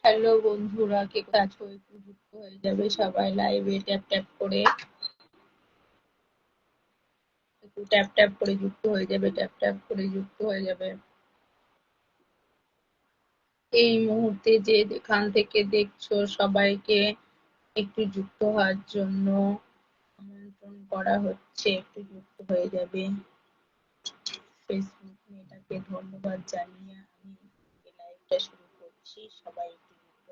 Hello বন্ধুরা, কে কোথায় আছো? একটু যুক্ত হয়ে যাবে সবাই লাইভে ট্যাপ ট্যাপ করে। একটু ট্যাপ ট্যাপ করে যুক্ত হয়ে যাবে, ট্যাপ ট্যাপ করে যুক্ত হয়ে যাবে। এই মুহূর্তে যে যেখান থেকে দেখছো সবাইকে একটু যুক্ত হওয়ার জন্য আমন্ত্রণ করা হচ্ছে, একটু যুক্ত হয়ে যাবে। ফেসবুক মেয়েটাকে ধন্যবাদ জানিয়ে আমি এই লাইভটা শুরু করছি। সবাই একটু যুক্ত,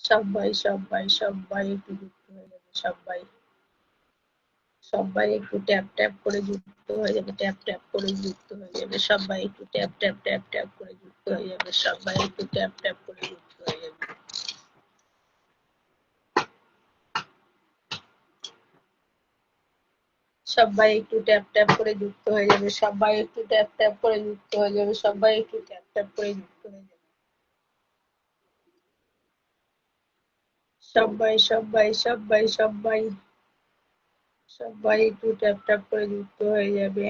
সবাই সবাই সবাই একটু যুক্ত হয়ে যাবে। সবাই সবাই একটু ট্যাপ ট্যাপ করে যুক্ত হয়ে যাবে, ট্যাপ ট্যাপ করে যুক্ত হয়ে যাবে। সবাই একটু ট্যাপ ট্যাপ ট্যাপ ট্যাপ করে যুক্ত হয়ে যাবে। সবাই একটু ট্যাপ ট্যাপ করে যুক্ত হয়ে যাবে। সবাই একটু ট্যাপ ট্যাপ করে যুক্ত হয়ে যাবে। সবাই একটু ট্যাপ ট্যাপ করে যুক্ত হয়ে যাবে। সবাই একটু ট্যাপ ট্যাপ করে যুক্ত হয়ে যাবে। সবাই সবাই সবাই সবাই সবাই একটু ট্যাপ ট্যাপ করে যুক্ত হয়ে যাবে।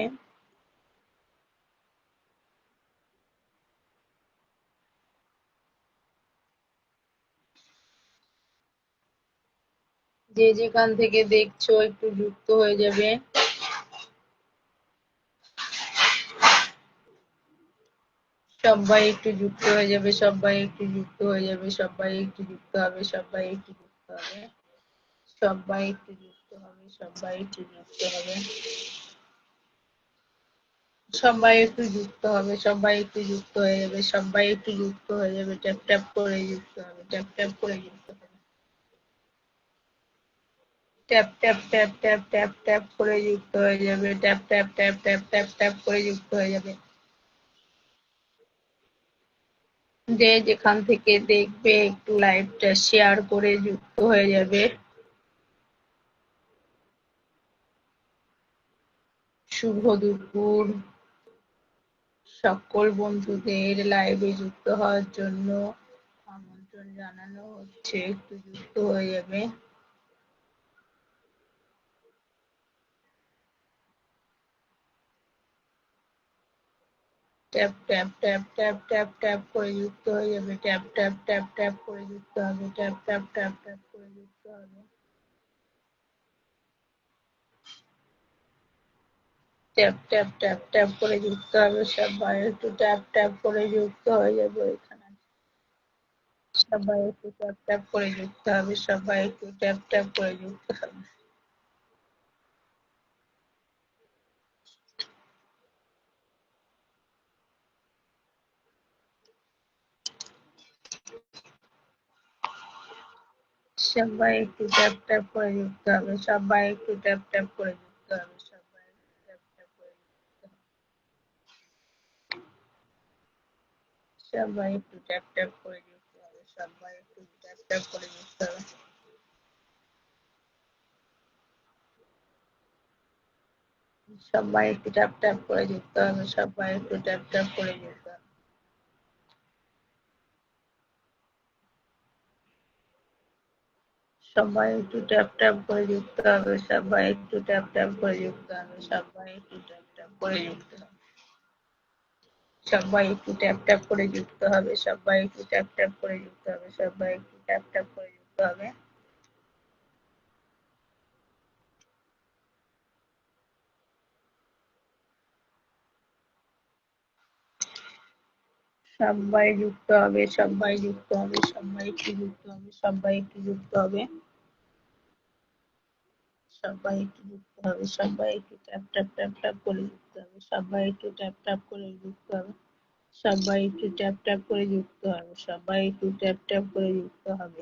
যে যেখান থেকে দেখছো একটু যুক্ত হয়ে যাবে। সবাই একটু যুক্ত হয়ে যাবে। সবাই একটু যুক্ত হয়ে যাবে। সবাই একটু যুক্ত হবে। সবাই একটু যুক্ত হবে। সবাই একটু যুক্ত হবে। সবাই একটু যুক্ত হবে। সবাই একটু যুক্ত হবে। সবাই একটু যুক্ত হয়ে যাবে। সবাই একটু যুক্ত হয়ে যাবে। ট্যাপ ট্যাপ করে যুক্ত হবে। ট্যাপ ট্যাপ করে যুক্ত হবে। Tap tap tap tap tap tap করে যুক্ত হয়ে যাবে। Tap tap tap tap tap tap করে যুক্ত হয়ে যাবে। যে যেখান থেকে দেখবে একটু লাইভটা শেয়ার করে যুক্ত হয়ে যাবে। শুভ দুপুর সকল বন্ধুদের, লাইভে যুক্ত হওয়ার জন্য আমন্ত্রণ জানানো হচ্ছে, একটু যুক্ত হয়ে যাবে। Tap tap tap tap tap tap করে যুক্ত হয়ে যাবে। ট্যাপ ট্যাপ ট্যাপ ট্যাপ করে যুক্ত হবে। ট্যাপ ট্যাপ ট্যাপ ট্যাপ করে যুক্ত হবে। ট্যাপ ট্যাপ ট্যাপ ট্যাপ করে যুক্ত হবে। সবাই একটু ট্যাপ ট্যাপ করে যুক্ত হয়ে যাবে। এখানে সবাই একটু ট্যাপ ট্যাপ করে যুক্ত হবে। সবাই একটু ট্যাপ ট্যাপ করে যুক্ত হবে। সবাই একটু ট্যাপ ট্যাপ করে যুক্ত হবে। সবাই একটু ট্যাপ ট্যাপ করে যুক্ত হবে। সবাই একটু ট্যাপ ট্যাপ করে যুক্ত হবে। সবাই একটু ট্যাপ ট্যাপ করে যুক্ত হবে। সবাই একটু ট্যাপ ট্যাপ করে যুক্ত হবে। সবাই একটু ট্যাপ ট্যাপ করে যুক্ত হবে। সবাই একটু ট্যাপ ট্যাপ করে যুক্ত হবে। সবাই একটু ট্যাপ ট্যাপ করে যুক্ত হবে। সবাই একটু ট্যাপ ট্যাপ করে যুক্ত হবে। সবাই একটু ট্যাপ ট্যাপ করে যুক্ত হবে। সবাই একটু ট্যাপ ট্যাপ করে যুক্ত হবে। সবাই একটু ট্যাপ ট্যাপ করে যুক্ত হবে। সবাই একটু ট্যাপ ট্যাপ করে যুক্ত হবে। সবাই যুক্ত হবে। সবাই যুক্ত হবে। সবাই একটু যুক্ত হবে। সবাই একটু যুক্ত হবে। সবাই একটু যুক্ত হবে। সবাই একটু ট্যাপ ট্যাপ ট্যাপ ট্যাপ করে যুক্ত হবে। সবাই একটু ট্যাপ ট্যাপ করে যুক্ত হবে। সবাই একটু ট্যাপ ট্যাপ করে যুক্ত হবে। সবাই একটু ট্যাপ ট্যাপ করে যুক্ত হবে।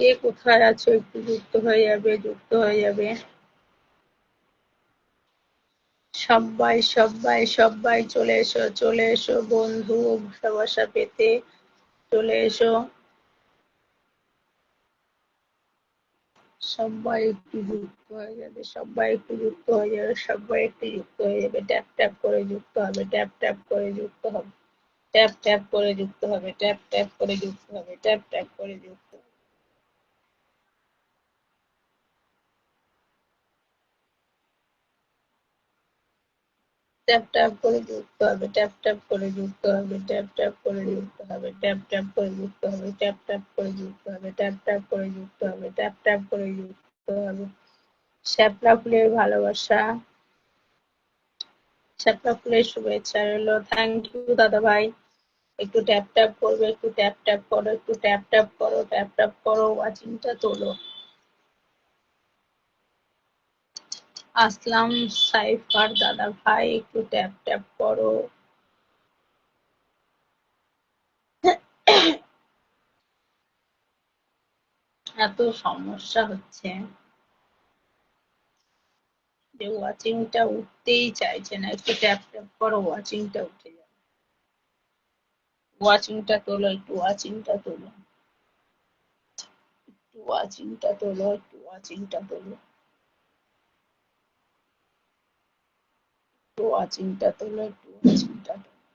কে কোথায় আছো একটু যুক্ত হয়ে যাবে। সবাই সবাই সবাই চলে এসো বন্ধু ভালোবাসা পেতে চলে এসো। সবাই একটু যুক্ত হয়ে যাবে, সবাই একটু যুক্ত হয়ে যাবে, সবাই একটু যুক্ত হয়ে যাবে। ট্যাপ ট্যাপ করে যুক্ত হবে, ট্যাপ ট্যাপ করে যুক্ত হবে, ট্যাপ ট্যাপ করে যুক্ত হবে, ট্যাপ ট্যাপ করে যুক্ত হবে, ট্যাপ ট্যাপ করে যুক্ত হবে। ট্যাপ ট্যাপ করে যুক্ত হবে, ট্যাপ ট্যাপ করে যুক্ত হবে, ট্যাপ ট্যাপ করে যুক্ত হবে, ট্যাপ ট্যাপ করে যুক্ত হবে, ট্যাপ ট্যাপ করে যুক্ত হবে, ট্যাপ ট্যাপ করে যুক্ত হবে, ট্যাপ ট্যাপ করে যুক্ত হবে। শ্যাপলা ফুলের ভালোবাসা, শ্যাপলা ফুলের শুভেচ্ছা রইলো। থ্যাংক ইউ দাদা ভাই। একটু ট্যাপ ট্যাপ করবে, একটু ট্যাপ ট্যাপ করো, একটু ট্যাপ ট্যাপ করো, ট্যাপ ট্যাপ করো, ওয়াচিংটা তোলো। আসলাম সাইফার দাদা ভাই একটু ট্যাপ ট্যাপ করো। এত সমস্যা হচ্ছে যে ওয়াচিংটা উঠতেই চাইছে না। একটু ট্যাপ ট্যাপ করো, ওয়াচিংটা উঠে যাবে। ওয়াচিংটা তোলো, একটু ওয়াচিংটা তোলো, একটু ওয়াচিংটা তোলো, একটু ওয়াচিংটা তোলো, একটু ওয়াচিংটা তোলো, একটু ওয়াচিংটা তোলো,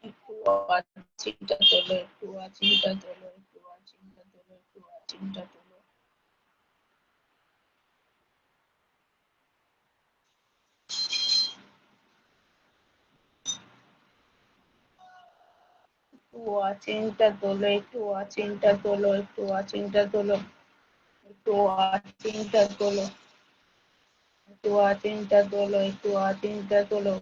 একটু ওয়াচিংটা তোলো, একটু ওয়াচিংটা তোলো, একটু ওয়াচিংটা তোলো, একটু ওয়াচিংটা তোলো। ওয়াচিংটা তোলো, একটু ওয়াচিংটা তোলো, একটু ওয়াচিংটা তোলো, একটু ওয়াচিংটা তোলো, একটু ওয়াচিংটা তোলো, একটু ওয়াচিংটা তোলো।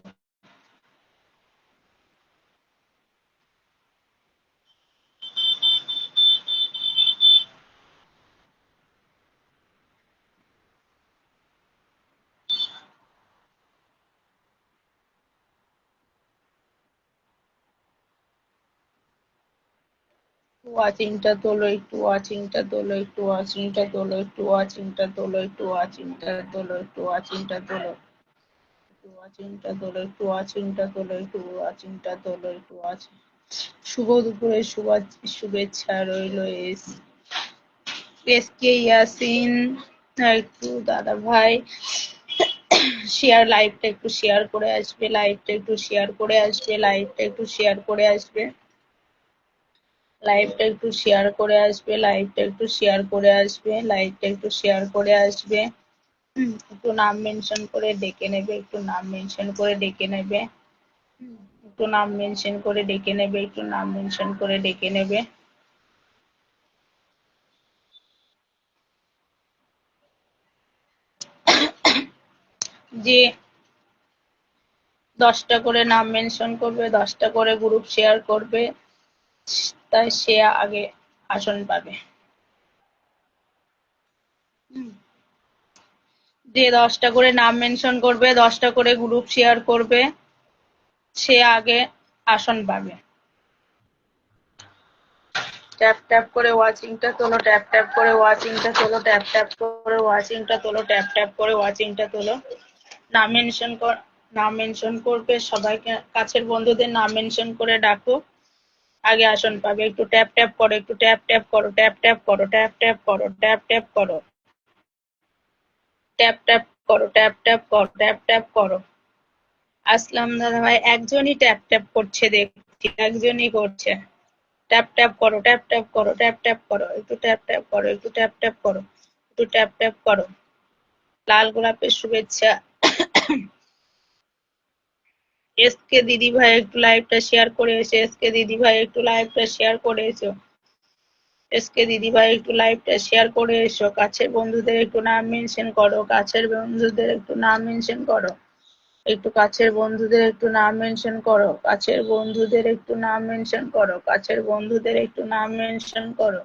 ওয়াচিংটা তোলো, একটু ওয়াচিংটা তোলো, একটু ওয়াচিংটা তোলো, একটু ওয়াচিংটা তোলো, একটু ওয়াচিংটা তোলো, একটু ওয়াচিংটা তোলো, একটু ওয়াচিংটা তোলো, একটু ওয়াচিংটা তোলো, একটু ওয়াচিংটা তোলো, একটু ওয়াচিং। শুভ দুপুরের শুভেচ্ছা রইলো। এস কে ইয়াসিন একটু দাদা ভাই শেয়ার লাইভটা একটু শেয়ার করে আসবে, লাইভটা একটু শেয়ার করে আসবে, লাইভটা একটু শেয়ার করে আসবে, লাইভটা একটু শেয়ার করে আসবে, লাইভটা একটু শেয়ার করে আসবে, লাইভটা একটু শেয়ার করে আসবে। একটু নাম মেনশন করে ডেকে নেবে, একটু নাম মেনশন করে ডেকে নেবে, একটু নাম মেনশন করে ডেকে নেবে, একটু নাম মেনশন করে ডেকে নেবে। যে 10টা করে নাম মেনশন করবে, 10টা করে গ্রুপ শেয়ার করবে, তাই সে আগে আসন পাবে। যে 10টা করে নাম মেনশন করবে, 10টা করে গ্রুপ শেয়ার করবে, সে আগে আসন পাবে। ট্যাপ ট্যাপ করে ওয়াচিংটা তোলো, ট্যাপ ট্যাপ করে ওয়াচিংটা তোলো, ট্যাপ ট্যাপ করে ওয়াচিংটা তোলো, ট্যাপ ট্যাপ করে ওয়াচিংটা তোলো। নাম মেনশন কর, নাম মেনশন করবে, সবাইকে কাছের বন্ধুদের নাম মেনশন করে ডাকো, আগে আসন পাবে। একটু ট্যাপ ট্যাপ করো, একটু ট্যাপ ট্যাপ করো, ট্যাপ ট্যাপ করো, ট্যাপ ট্যাপ করো, ট্যাপ ট্যাপ করো, ট্যাপ ট্যাপ করো, ট্যাপ ট্যাপ করো, ট্যাপ ট্যাপ করো। আসলাম দাদা ভাই একজনই ট্যাপ ট্যাপ করছে, দেখছি একজনই করছে। ট্যাপ ট্যাপ করো, ট্যাপ ট্যাপ করো, ট্যাপ ট্যাপ করো, একটু ট্যাপ ট্যাপ করো, একটু ট্যাপ ট্যাপ করো, একটু ট্যাপ ট্যাপ করো। লাল গোলাপের শুভেচ্ছা। এস কে দিদি ভাই একটু লাইভটা শেয়ার করে এসো, এস কে দিদি ভাই একটু লাইভটা শেয়ার করে এসো, এস কে দিদি ভাই একটু লাইভটা শেয়ার করে এসো। কাছের বন্ধুদের একটু নাম মেনশন করো, কাছের বন্ধুদের একটু নাম মেনশন করো, একটু কাছের বন্ধুদের একটু নাম মেনশন করো, কাছের বন্ধুদের একটু নাম মেনশন করো, কাছের বন্ধুদের একটু নাম মেনশন করো,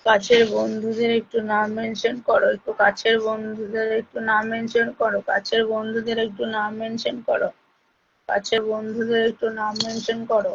কাছের বন্ধুদের একটু নাম মেনশন করো, একটু কাছের বন্ধুদের একটু নাম মেনশন করো, কাছের বন্ধুদের একটু নাম মেনশন করো, কাছের বন্ধুদের একটু নাম মেনশন করো।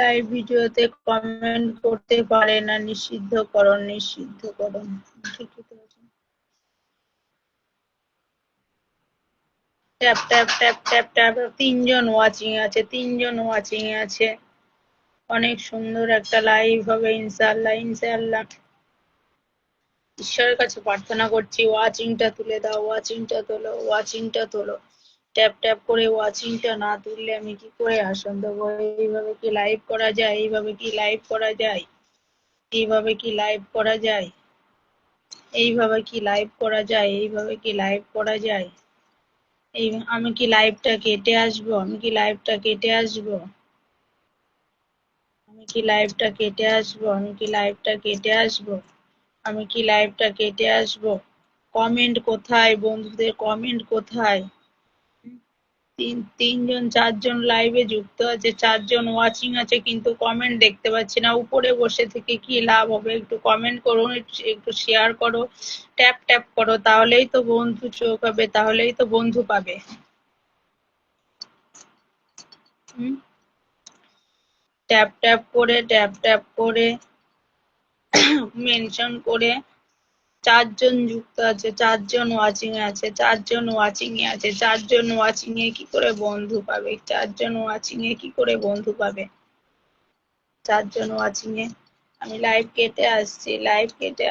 লাইভ ভিডিওতে কমেন্ট করতে পারে না, নিষিদ্ধকরণ। ঠিকই তো আছে। Tap tap tap tap tap, 3 জন ওয়াচিং আছে। অনেক সুন্দর একটা লাইভ হবে ইনশাআল্লাহ। ঈশ্বরের কাছে প্রার্থনা করছি, ওয়াচিংটা তুলে দাও, ওয়াচিংটা তোলো। ট্যাপ ট্যাপ করে ওয়াচিংটা না তুললে আমি কি করে আসন দেবো? এইভাবে কি লাইভ করা যায়? এইভাবে কি লাইভ করা যায়? এইভাবে কি লাইভ করা যায়? এইভাবে কি লাইভ করা যায়? এইভাবে কি লাইভ করা যায়? এই আমি কি লাইভটা কেটে আসবো? আমি কি লাইভটা কেটে আসবো? আমি কি লাইভটা কেটে আসবো? আমি কি লাইভটা কেটে আসবো? আমি কি লাইভটা কেটে আসবো? কমেন্ট কোথায়? বন্ধুদের কমেন্ট কোথায়? তিনজন 4জন লাইভে যুক্ত আছে, 4জন ওয়াচিং আছে, কিন্তু কমেন্ট দেখতে পাচ্ছি না। উপরে বসে থেকে কি লাভ হবে? একটু কমেন্ট করো, একটু শেয়ার করো, ট্যাপ ট্যাপ করো, তাহলেই তো বন্ধু চোখ হবে, তাহলেই তো বন্ধু পাবে। ট্যাপ ট্যাপ করে মেনশন করে 4জন যুক্ত আছে, 4জন ওয়াচিং এ আছে, 4জন ওয়াচিং এ কি করে বন্ধু পাবে? 4জন ওয়াচিং এ কি করে বন্ধু পাবে? 4জন ওয়াচিং এ আমি লাইভ কেটে আসছি, লাইভ কেটে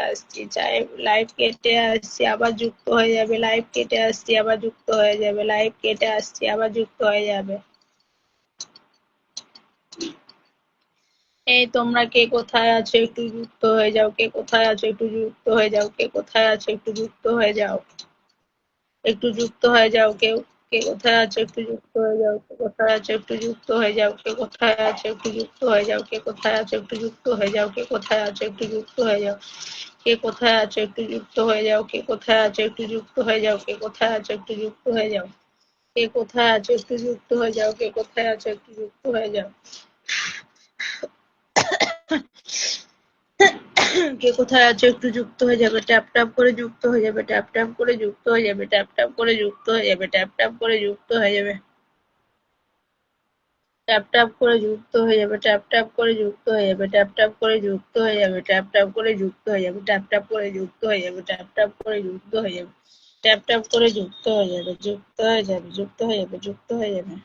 আসছি, আবার যুক্ত হয়ে যাবে, লাইভ কেটে আসছি, আবার যুক্ত হয়ে যাবে, লাইভ কেটে আসছি, আবার যুক্ত হয়ে যাবে। এই তোমরা কে কোথায় আছো একটু যুক্ত হয়ে যাও, কে কোথায় আছো একটু যুক্ত হয়ে যাও, কে কোথায় আছো একটু যুক্ত হয়ে যাও, একটু যুক্ত হয়ে যাও। কেউ কে কোথায় আছো একটু যুক্ত হয়ে যাও, কে কোথায় আছো একটু যুক্ত হয়ে যাও, কে কোথায় আছো একটু যুক্ত হয়ে যাও, কে কোথায় আছো একটু যুক্ত হয়ে যাও, কে কোথায় আছো একটু যুক্ত হয়ে যাও, কে কোথায় আছো একটু যুক্ত হয়ে যাও, কে কোথায় আছো একটু যুক্ত হয়ে যাও, কে কোথায় আছো একটু যুক্ত হয়ে যাও, কে কোথায় আছো একটু যুক্ত হয়ে যাও, কে কোথায় আছো একটু যুক্ত হয়ে যাও, কে কোথায় আছো একটু যুক্ত হয়ে যাবে, ট্যাপ ট্যাপ করে যুক্ত হয়ে যাবে, ট্যাপ ট্যাপ করে যুক্ত হয়ে যাবে, ট্যাপ ট্যাপ করে যুক্ত হয়ে যাবে, ট্যাপ ট্যাপ করে যুক্ত হয়ে যাবে, ট্যাপ ট্যাপ করে যুক্ত হয়ে যাবে, ট্যাপ ট্যাপ করে যুক্ত হয়ে যাবে, ট্যাপ ট্যাপ করে যুক্ত হয়ে যাবে, ট্যাপ ট্যাপ করে যুক্ত হয়ে যাবে, ট্যাপ ট্যাপ করে যুক্ত হয়ে যাবে, ট্যাপ ট্যাপ করে যুক্ত হয়ে যাবে, ট্যাপ ট্যাপ করে যুক্ত হয়ে যাবে, যুক্ত হয়ে যাবে, যুক্ত হয়ে যাবে, যুক্ত হয়ে যাবে।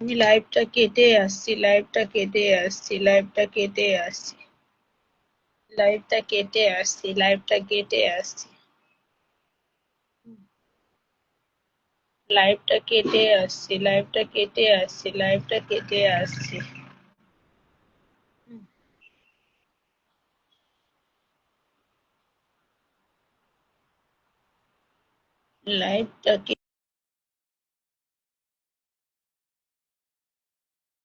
আমি লাইভটা কেটে আসছি, লাইভটা কেটে আসছি, লাইভটা কেটে আসছি, লাইভটা কেটে আসছি, লাইভটা কেটে আসছি, লাইভটা কেটে আসছি, লাইভটা কেটে আসছি, লাইভটা কেটে আসছি, লাইভটা